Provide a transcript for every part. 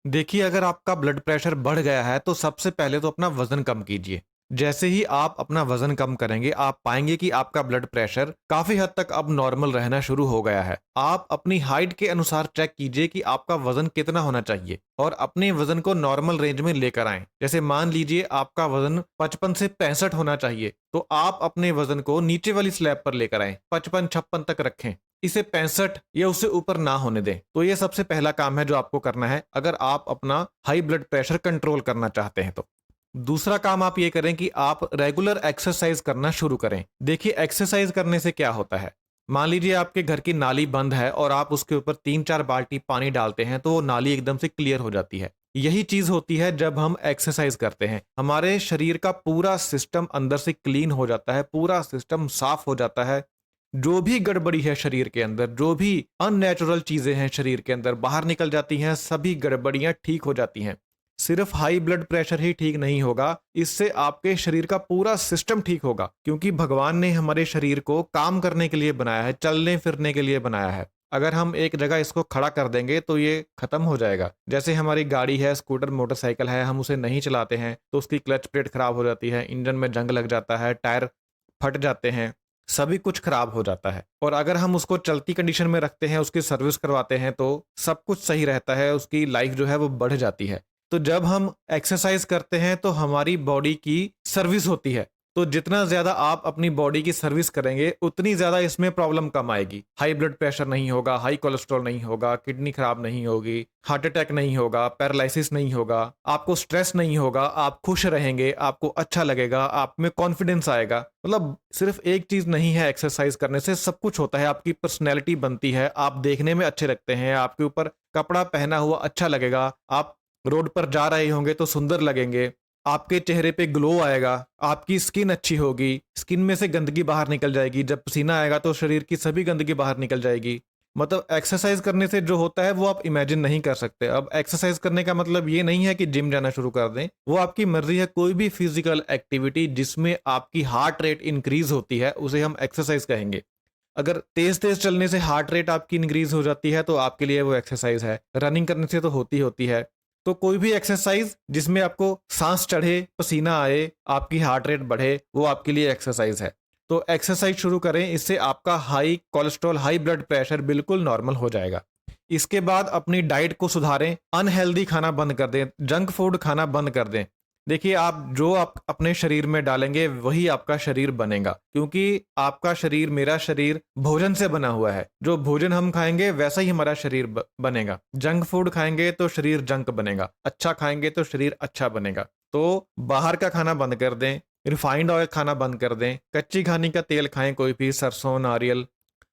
देखिए, अगर आपका ब्लड प्रेशर बढ़ गया है तो सबसे पहले तो अपना वजन कम कीजिए। जैसे ही आप अपना वजन कम करेंगे, आप पाएंगे कि आपका ब्लड प्रेशर काफी हद तक अब नॉर्मल रहना शुरू हो गया है। आप अपनी हाइट के अनुसार चेक कीजिए कि आपका वजन कितना होना चाहिए और अपने वजन को नॉर्मल रेंज में लेकर आएं। जैसे मान लीजिए आपका वजन 55 से 65 होना चाहिए, तो आप अपने वजन को नीचे वाली स्लैब पर लेकर आएं, 55-56 तक रखें। इसे 65 या उससे ऊपर ना होने दें। तो ये सबसे पहला काम है जो आपको करना है अगर आप अपना हाई ब्लड प्रेशर कंट्रोल करना चाहते हैं तो। दूसरा काम आप ये करें कि आप रेगुलर एक्सरसाइज करना शुरू करें। देखिए, एक्सरसाइज करने से क्या होता है। मान लीजिए आपके घर की नाली बंद है और आप उसके ऊपर 3-4 बाल्टी पानी डालते हैं तो वो नाली एकदम से क्लियर हो जाती है। यही चीज होती है जब हम एक्सरसाइज करते हैं, हमारे शरीर का पूरा सिस्टम अंदर से क्लीन हो जाता है, पूरा सिस्टम साफ हो जाता है। जो भी गड़बड़ी है शरीर के अंदर, जो भी अननेचुरल चीजें हैं शरीर के अंदर बाहर निकल जाती हैं, सभी गड़बड़ियां ठीक हो जाती हैं। सिर्फ हाई ब्लड प्रेशर ही ठीक नहीं होगा, इससे आपके शरीर का पूरा सिस्टम ठीक होगा, क्योंकि भगवान ने हमारे शरीर को काम करने के लिए बनाया है, चलने फिरने के लिए बनाया है। अगर हम एक जगह इसको खड़ा कर देंगे तो ये खत्म हो जाएगा। जैसे हमारी गाड़ी है, स्कूटर, मोटरसाइकिल है, हम उसे नहीं चलाते हैं तो उसकी क्लच प्लेट खराब हो जाती है, इंजन में जंग लग जाता है, टायर फट जाते हैं, सभी कुछ खराब हो जाता है। और अगर हम उसको चलती कंडीशन में रखते हैं, उसकी सर्विस करवाते हैं तो सब कुछ सही रहता है, उसकी लाइफ जो है वो बढ़ जाती है। तो जब हम एक्सरसाइज करते हैं तो हमारी बॉडी की सर्विस होती है। तो जितना ज्यादा आप अपनी बॉडी की सर्विस करेंगे उतनी ज्यादा इसमें प्रॉब्लम कम आएगी। हाई ब्लड प्रेशर नहीं होगा, हाई कोलेस्ट्रॉल नहीं होगा, किडनी खराब नहीं होगी, हार्ट अटैक नहीं होगा, पैरालिसिस नहीं होगा, आपको स्ट्रेस नहीं होगा, आप खुश रहेंगे, आपको अच्छा लगेगा, आप में कॉन्फिडेंस आएगा। मतलब सिर्फ एक चीज नहीं है, एक्सरसाइज करने से सब कुछ होता है। आपकी पर्सनैलिटी बनती है, आप देखने में अच्छे लगते हैं, आपके ऊपर कपड़ा पहना हुआ अच्छा लगेगा, आप रोड पर जा रहे होंगे तो सुंदर लगेंगे, आपके चेहरे पे ग्लो आएगा, आपकी स्किन अच्छी होगी, स्किन में से गंदगी बाहर निकल जाएगी, जब पसीना आएगा तो शरीर की सभी गंदगी बाहर निकल जाएगी। मतलब एक्सरसाइज करने से जो होता है वो आप इमेजिन नहीं कर सकते। अब एक्सरसाइज करने का मतलब ये नहीं है कि जिम जाना शुरू कर दें, वो आपकी मर्जी है। कोई भी फिजिकल एक्टिविटी जिसमें आपकी हार्ट रेट इंक्रीज होती है उसे हम एक्सरसाइज कहेंगे। अगर तेज तेज चलने से हार्ट रेट आपकी इंक्रीज हो जाती है तो आपके लिए वो एक्सरसाइज है। रनिंग करने से तो होती होती है। तो कोई भी एक्सरसाइज जिसमें आपको सांस चढ़े, पसीना आए, आपकी हार्ट रेट बढ़े, वो आपके लिए एक्सरसाइज है। तो एक्सरसाइज शुरू करें, इससे आपका high cholesterol, high blood pressure बिल्कुल नॉर्मल हो जाएगा। इसके बाद अपनी डाइट को सुधारें, अनहेल्दी खाना बंद कर दें, जंक फूड खाना बंद कर दें। देखिए, आप अपने शरीर में डालेंगे वही आपका शरीर बनेगा, क्योंकि आपका शरीर, मेरा शरीर भोजन से बना हुआ है। जो भोजन हम खाएंगे वैसा ही हमारा शरीर बनेगा। जंक फूड खाएंगे तो शरीर जंक बनेगा, अच्छा खाएंगे तो शरीर अच्छा बनेगा। तो बाहर का खाना बंद कर दें, रिफाइंड ऑयल खाना बंद कर दें, कच्ची घानी का तेल खाएं, कोई भी सरसों, नारियल।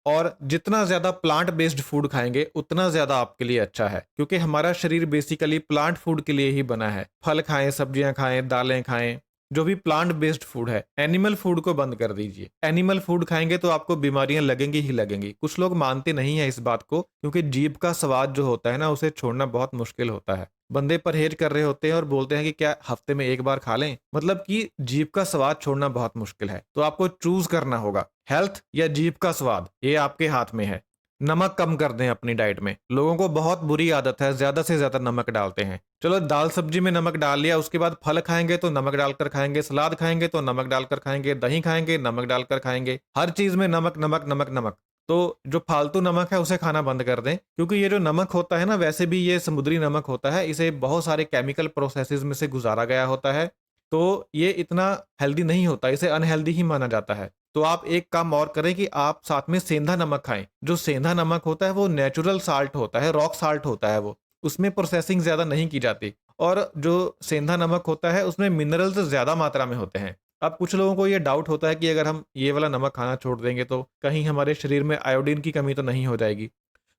और जितना ज्यादा प्लांट बेस्ड फूड खाएंगे उतना ज्यादा आपके लिए अच्छा है, क्योंकि हमारा शरीर बेसिकली प्लांट फूड के लिए ही बना है। फल खाएं, सब्जियां खाएं, दालें खाएं, जो भी प्लांट बेस्ड फूड है। एनिमल फूड को बंद कर दीजिए। एनिमल फूड खाएंगे तो आपको बीमारियां लगेंगी ही लगेंगी। कुछ लोग मानते नहीं है इस बात को, क्योंकि जीभ का स्वाद जो होता है ना, उसे छोड़ना बहुत मुश्किल होता है। बंदे परहेज कर रहे होते हैं और बोलते हैं कि क्या हफ्ते में एक बार खा लें, मतलब कि जीभ का स्वाद छोड़ना बहुत मुश्किल है। तो आपको चूज करना होगा, हेल्थ या जीभ का स्वाद, ये आपके हाथ में है। नमक कम कर दें अपनी डाइट में। लोगों को बहुत बुरी आदत है, ज्यादा से ज्यादा नमक डालते हैं। चलो, दाल सब्जी में नमक डाल लिया, उसके बाद फल खाएंगे तो नमक डालकर खाएंगे, सलाद खाएंगे तो नमक डालकर खाएंगे, दही खाएंगे नमक डालकर खाएंगे, हर चीज में नमक नमक नमक नमक। तो जो फालतू नमक है उसे खाना बंद कर दें, क्योंकि ये जो नमक होता है ना, वैसे भी ये समुद्री नमक होता है, इसे बहुत सारे केमिकल प्रोसेसेस में से गुजारा गया होता है। तो ये इतना हेल्दी नहीं होता, इसे अनहेल्दी ही माना जाता है। तो आप एक काम और करें कि आप साथ में सेंधा नमक खाएं। जो सेंधा नमक होता है वो नेचुरल साल्ट होता है, रॉक साल्ट होता है, वो उसमें प्रोसेसिंग ज्यादा नहीं की जाती। और जो सेंधा नमक होता है उसमें मिनरल्स ज्यादा मात्रा में होते हैं। अब कुछ लोगों को ये डाउट होता है कि अगर हम ये वाला नमक खाना छोड़ देंगे तो कहीं हमारे शरीर में आयोडीन की कमी तो नहीं हो जाएगी।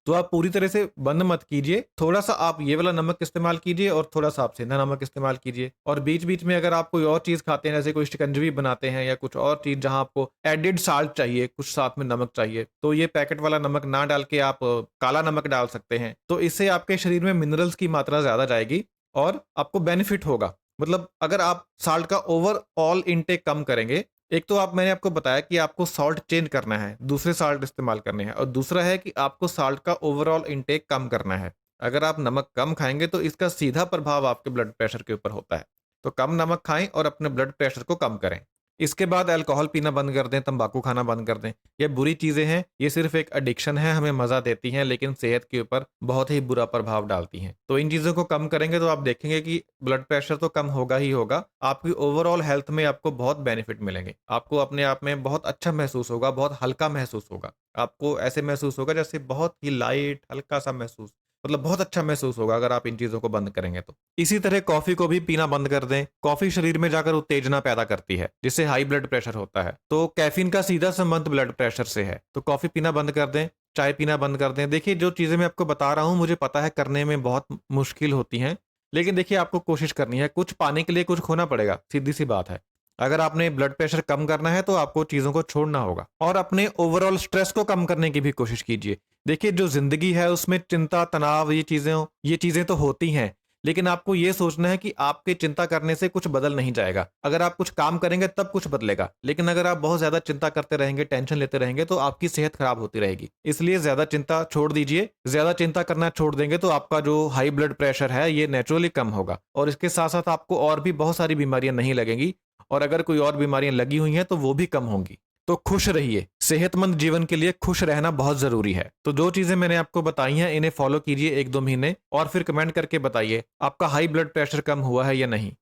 तो आप पूरी तरह से बंद मत कीजिए, थोड़ा सा आप ये वाला नमक इस्तेमाल कीजिए और थोड़ा सा आप सेंधा नमक इस्तेमाल कीजिए। और बीच बीच में अगर आप कोई और चीज खाते हैं, जैसे कोई शिकंजवी बनाते हैं या कुछ और चीज जहां आपको एडिड साल्ट चाहिए, कुछ साथ में नमक चाहिए, तो ये पैकेट वाला नमक ना डाल के आप काला नमक डाल सकते हैं। तो इससे आपके शरीर में मिनरल्स की मात्रा ज्यादा जाएगी और आपको बेनिफिट होगा। मतलब अगर आप साल्ट का ओवरऑल इनटेक कम करेंगे, एक तो मैंने आपको बताया कि आपको सॉल्ट चेंज करना है, दूसरे सॉल्ट इस्तेमाल करने हैं, और दूसरा है कि आपको सॉल्ट का ओवरऑल इनटेक कम करना है। अगर आप नमक कम खाएंगे तो इसका सीधा प्रभाव आपके ब्लड प्रेशर के ऊपर होता है। तो कम नमक खाएं और अपने ब्लड प्रेशर को कम करें। इसके बाद अल्कोहल पीना बंद कर दें, तंबाकू खाना बंद कर दें। ये बुरी चीज़ें हैं, ये सिर्फ एक एडिक्शन है, हमें मज़ा देती हैं लेकिन सेहत के ऊपर बहुत ही बुरा प्रभाव डालती हैं। तो इन चीज़ों को कम करेंगे तो आप देखेंगे कि ब्लड प्रेशर तो कम होगा ही होगा, आपकी ओवरऑल हेल्थ में आपको बहुत बेनिफिट मिलेंगे। आपको अपने आप में बहुत अच्छा महसूस होगा, बहुत हल्का महसूस होगा। आपको ऐसे महसूस होगा जैसे बहुत ही लाइट, हल्का-सा महसूस, मतलब बहुत अच्छा महसूस होगा अगर आप इन चीज़ों को बंद करेंगे तो। इसी तरह कॉफ़ी को भी पीना बंद कर दें। कॉफ़ी शरीर में जाकर उत्तेजना पैदा करती है, जिससे हाई ब्लड प्रेशर होता है। तो कैफ़ीन का सीधा संबंध ब्लड प्रेशर से है। तो कॉफ़ी पीना बंद कर दें, चाय पीना बंद कर दें। देखिए, जो चीज़ें मैं आपको बता रहा हूँ, मुझे पता है करने में बहुत मुश्किल होती हैं, लेकिन देखिए आपको कोशिश करनी है। कुछ पाने के लिए कुछ खोना पड़ेगा, सीधी-सी बात है। अगर आपने ब्लड प्रेशर कम करना है तो आपको चीज़ों को छोड़ना होगा और अपने ओवरऑल स्ट्रेस को कम करने की भी कोशिश कीजिए। देखिए, जो ज़िंदगी है उसमें चिंता, तनाव, ये चीज़ें तो होती हैं, लेकिन आपको ये सोचना है कि आपके चिंता करने से कुछ बदल नहीं जाएगा। अगर आप कुछ काम करेंगे तब कुछ बदलेगा, लेकिन अगर आप बहुत ज़्यादा चिंता करते रहेंगे, टेंशन लेते रहेंगे तो आपकी सेहत खराब होती रहेगी। इसलिए ज़्यादा चिंता छोड़ दीजिए। ज़्यादा चिंता करना छोड़ देंगे तो आपका जो हाई ब्लड प्रेशर है ये नेचुरली कम होगा और इसके साथ-साथ आपको और भी बहुत सारी बीमारियाँ नहीं लगेंगी और अगर कोई और बीमारियाँ लगी हुई हैं तो वो भी कम होंगी। तो खुश रहिए। सेहतमंद जीवन के लिए खुश रहना बहुत ज़रूरी है। तो जो चीज़ें मैंने आपको बताई हैं इन्हें फ़ॉलो कीजिए 1-2 महीने और फिर कमेंट करके बताइए आपका हाई ब्लड प्रेशर कम हुआ है या नहीं।